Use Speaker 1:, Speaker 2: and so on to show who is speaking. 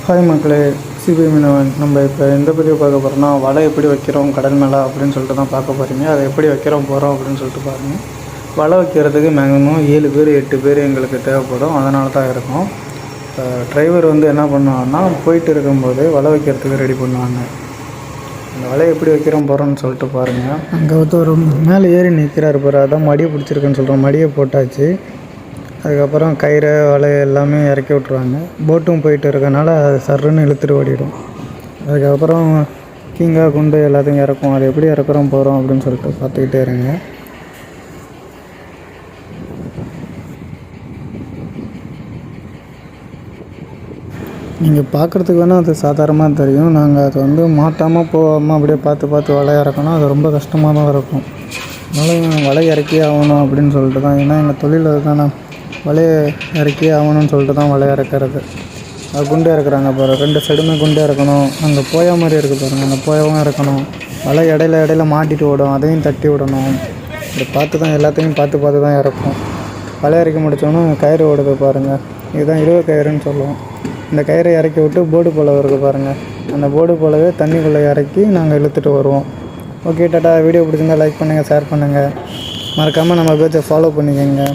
Speaker 1: Hi மக்களே, CBI மீனவன். நம்ம இப்போ எந்த பதிவு பார்க்க போகிறோம்னா, வலை எப்படி வைக்கிறோம் கடல் மேலே அப்படின்னு சொல்லிட்டு தான் பார்க்க போகிறீங்க. அதை எப்படி வைக்கிறோம் போகிறோம் அப்படின்னு சொல்லிட்டு பாருங்கள். வலை வைக்கிறதுக்கு மேக்ஸிமம் 7 பேர் 8 பேர் எங்களுக்கு தேவைப்படும். அதனால தான் இருக்கும். இப்போ டிரைவர் என்ன பண்ணுவாங்கன்னா, போயிட்டு இருக்கும்போது வலை வைக்கிறதுக்கு ரெடி பண்ணுவாங்க. அந்த வலையை எப்படி வைக்கிறோம் போகிறோம்னு சொல்லிட்டு பாருங்கள். அங்கே ஒரு மேலே ஏறி நிற்கிறாரு பாரு, அதான் மடியை பிடிச்சிருக்குன்னு சொல்கிறோம். மடியை போட்டாச்சு. அதுக்கப்புறம் கயிறு வலை எல்லாமே இறக்கி விட்ருவாங்க. போட்டும் போயிட்டு இருக்கனால அது சர்ன்னு இழுத்துட்டு ஓடிடும். அதுக்கப்புறம் கீங்கா குண்டு எல்லாத்தையும் இறக்கும். அது எப்படி இறக்குறோம் போகிறோம் அப்படின்னு சொல்லிட்டு பார்த்துக்கிட்டே இருங்க. நீங்கள் பார்க்குறதுக்கு வேணால் அது சாதாரணமாக தெரியும். நாங்கள் அது மாட்டாமல் போகாமல் அப்படியே பார்த்து வலை இறக்கணும். அது ரொம்ப கஷ்டமாக தான் இருக்கும். அதனால் வலை இறக்கி ஆகணும் அப்படின்னு சொல்லிட்டு தான். ஏன்னா எங்கள் தொழில் அதுதானே, வலையை இறக்கி ஆகணும்னு சொல்லிட்டு தான் வலை இறக்கிறது. அது குண்டு இறக்குறாங்க பாரு, 2 சைடுமே குண்டு இறக்கணும். அங்கே போயா மாதிரி இருக்குது பாருங்கள், அந்த போயாவும் இறக்கணும். வலை இடையில மாட்டிட்டு ஓடும், அதையும் தட்டி விடணும். இதை பார்த்து தான் எல்லாத்தையும் பார்த்து தான் இறக்கும். வலை இறக்கி முடித்தோன்னா கயிறு ஓடுது பாருங்கள். இதுதான் இழுவ கயிறுன்னு சொல்லுவோம். இந்த கயிறை இறக்கி விட்டு போர்டு போல இருக்குது பாருங்கள். அந்த போர்டு போலவே தண்ணிக்குள்ளே இறக்கி நாங்கள் இழுத்துட்டு வருவோம். Okay tata. வீடியோ பிடிச்சிருந்தா லைக் பண்ணுங்கள், ஷேர் பண்ணுங்கள். மறக்காமல் நம்ம பேஜை ஃபாலோ பண்ணிக்கோங்க.